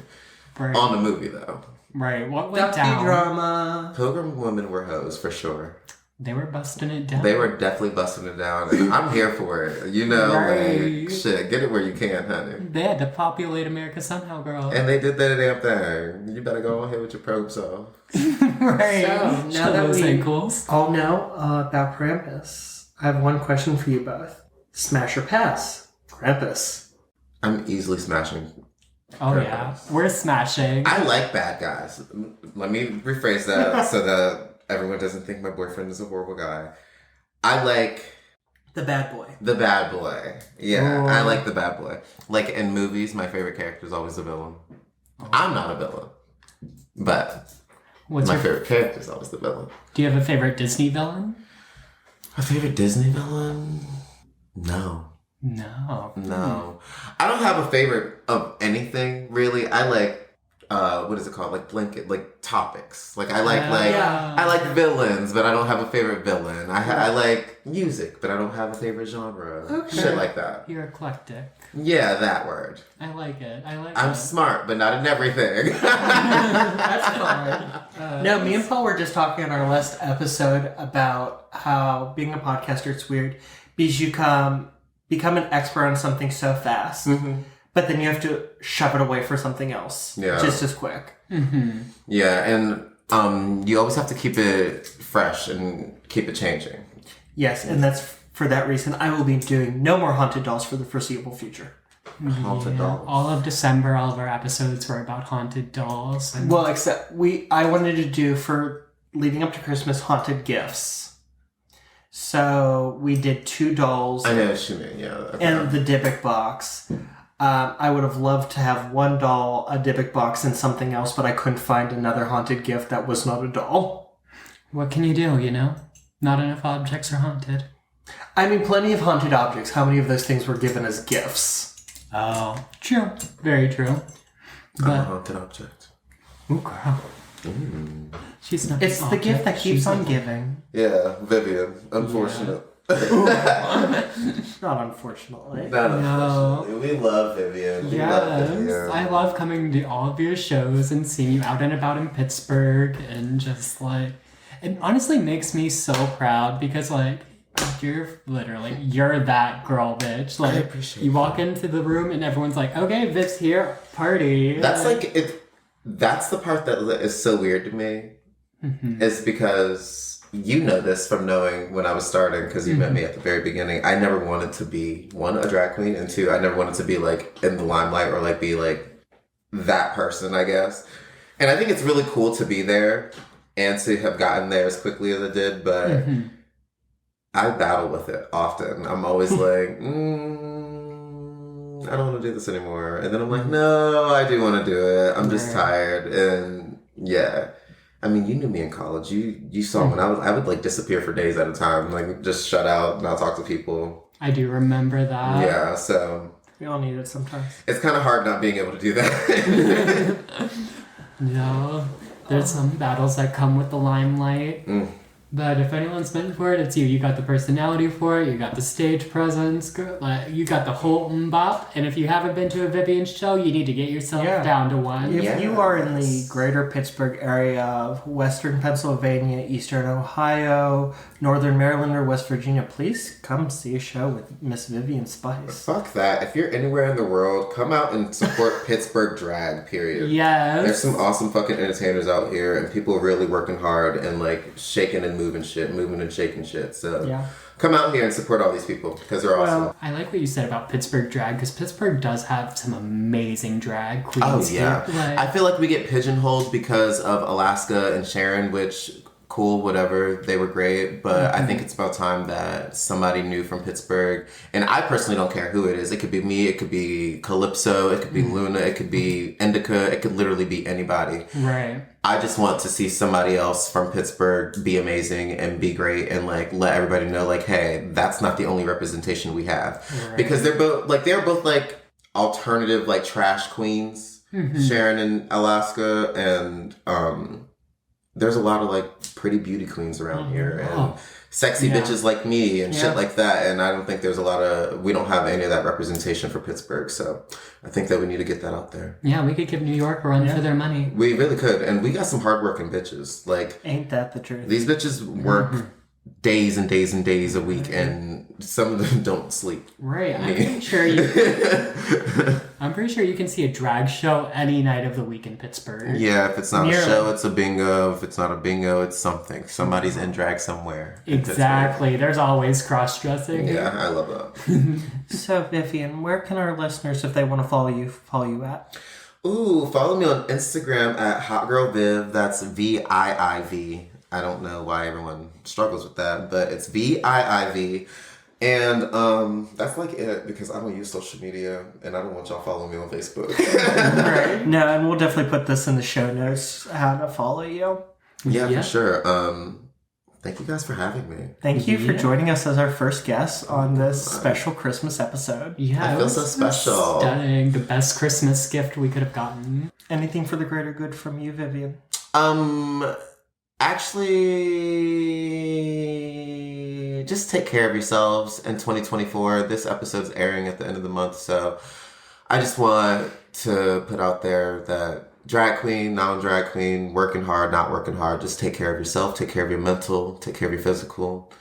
Right. On the movie, though. Right. What went down? Docudrama. Pilgrim women were hoes, for sure. They were busting it down. They were definitely busting it down, and I'm here for it. You know, Right. like, shit, get it where you can, honey. They had to populate America somehow, girl. And they did that damn thing. You better go on here with your probes off. Right. So, now Show that those we ankles. all know about Krampus, I have one question for you both. Smash or pass? Krampus. I'm easily smashing. Oh, yeah. We're smashing. I like bad guys. Let me rephrase that so that everyone doesn't think my boyfriend is a horrible guy. I like The bad boy. the bad boy. Yeah, Oh. I like the bad boy. Like in movies, my favorite character is always the villain. I'm not a villain, but What's my your... favorite character is always the villain. Do you have a favorite Disney villain? My favorite Disney villain? No. No. I don't have a favorite of anything, really. I like, what is it called? Like blanket, like topics. Like I like, Yeah. I like villains, but I don't have a favorite villain. I like music, but I don't have a favorite genre. Okay. Shit like that. You're eclectic. Yeah, that word. I like it. I'm smart, but not in everything. That's fine. No, me and Paul were just talking in our last episode about how being a podcaster, it's weird because you become an expert on something so fast, but then you have to shove it away for something else just as quick. Mm-hmm. Yeah, and you always have to keep it fresh and keep it changing. Yes, and that's for that reason I will be doing no more haunted dolls for the foreseeable future. Haunted dolls. All of December, all of our episodes were about haunted dolls. And Well, except I wanted to do for leading up to Christmas haunted gifts. So we did 2 dolls I know what you mean, yeah. Okay. and the Dybbuk box. I would have loved to have 1 doll, a Dybbuk box, and something else, but I couldn't find another haunted gift that was not a doll. what can you do, you know? Not enough objects are haunted. I mean, plenty of haunted objects. How many of those things were given as gifts? Oh, true. Very true. I'm a But, haunted object. ooh, girl. She's not It's an the gift that object, keeps she's on a- giving. Yeah, Vivian. Unfortunate. Not unfortunately. Not No. unfortunately. We love Vivian. We love Yes, Vivian. I love coming to all of your shows and seeing you out and about in Pittsburgh and just like, it honestly makes me so proud because like, you're that girl, bitch. Like, appreciate you walk into the room and everyone's like, okay, Viv's here, party. That's like it. That's the part that is so weird to me. Is because you know this from knowing when I was starting because you met me at the very beginning. I never wanted to be 1, a drag queen, and 2, I never wanted to be like in the limelight or like be like that person, I guess. And I think it's really cool to be there and to have gotten there as quickly as I did, but I battle with it often. I'm always like, I don't want to do this anymore. And then I'm like, no, I do want to do it. I'm just tired. And yeah. I mean, you knew me in college. You saw when I would like disappear for days at a time, like just shut out, not talk to people. I do remember that. Yeah, so We all need it sometimes. it's kind of hard not being able to do that. No, there's some battles that come with the limelight. But if anyone's meant for it, it's you. You got the personality for it. You got the stage presence. Like, you got the whole bop. And if you haven't been to a ViiVian show, you need to get yourself down to one. If you are in the greater Pittsburgh area of Western Pennsylvania, Eastern Ohio, Northern Maryland, or West Virginia, please come see a show with Miss ViiVian Spice. Fuck that. If you're anywhere in the world, come out and support Pittsburgh drag, period. Yes. There's some awesome fucking entertainers out here and people really working hard and like shaking and moving and shaking shit. So come out here and support all these people because they're awesome. I like what you said about Pittsburgh drag because Pittsburgh does have some amazing drag queens. Oh yeah. Here. Like, I feel like we get pigeonholed because of Alaska and Sharon, which cool, whatever, they were great, but I think it's about time that somebody new from Pittsburgh, and I personally don't care who it is. It could be me, it could be Calypso, it could be Luna, it could be Indica, it could literally be anybody. right. I just want to see somebody else from Pittsburgh be amazing and be great and like let everybody know like, hey, that's not the only representation we have. Right. Because they're both like alternative like trash queens, Sharon and Alaska, and there's a lot of like pretty beauty queens around here and sexy bitches like me and shit like that, and I don't think we don't have any of that representation for Pittsburgh, so I think that we need to get that out there. Yeah, we could give New York a run for their money. We really could, and we got some hardworking bitches. Like, Ain't that the truth? these bitches work days and days and days a week, and some of them don't sleep. Right. I'm pretty sure you can see a drag show any night of the week in Pittsburgh. Yeah, if it's not a show, it's a bingo. If it's not a bingo, it's something. Somebody's in drag somewhere. Exactly. There's always cross-dressing. Yeah, I love that. So, ViiVian, where can our listeners, if they want to follow you at? Ooh, follow me on Instagram at hotgirlviv. That's VIIV. I don't know why everyone struggles with that, but it's VIIV. And that's like it, because I don't use social media and I don't want y'all following me on Facebook. Right. No, and we'll definitely put this in the show notes, how to follow you. Yeah, for sure. Thank you guys for having me. Thank you for joining us as our first guest on this special Christmas episode. Yeah, I feel so special. Stunning. The best Christmas gift we could have gotten. Anything for the greater good from you, ViiVian? Actually, just take care of yourselves in 2024. This episode's airing at the end of the month, so I just want to put out there that drag queen, non-drag queen, working hard, not working hard, just take care of yourself, take care of your mental, take care of your physical,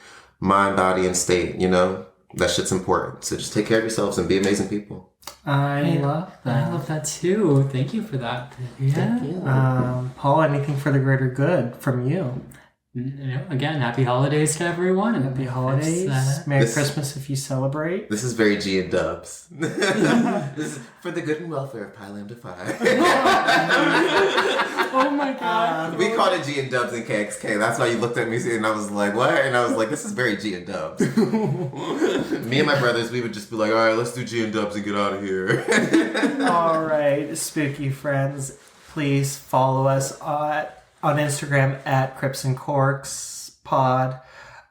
mind, body, and state, you know? That shit's important. So just take care of yourselves and be amazing people. I love that. I love that too. Thank you for that. Yeah. Thank you. Paul, anything for the greater good from you? Again, happy holidays to everyone. Happy holidays. Merry Christmas if you celebrate. This is very G and Dubs. This is for the good and welfare of Pi Lambda Phi. Oh my god. We called it G and Dubs in KXK. That's why you looked at me and I was like, what? And I was like, this is very G and Dubs. Me and my brothers, we would just be like, all right, let's do G and Dubs and get out of here. All right, spooky friends, please follow us on Instagram at Crypts and Corks pod,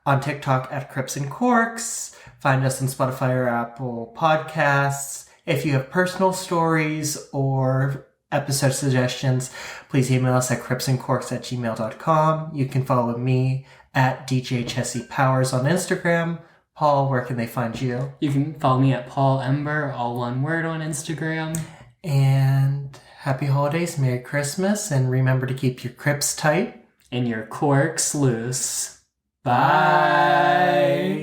on TikTok at Crypts and Corks. Find us on Spotify or Apple Podcasts. If you have personal stories or episode suggestions, please email us at cryptsandcorks@gmail.com. You can follow me at DJ Chessie Powers on Instagram. Paul, where can they find you? You can follow me at Paul Ember, all one word, on Instagram. And happy holidays, Merry Christmas, and remember to keep your crypts tight And your corks loose. Bye.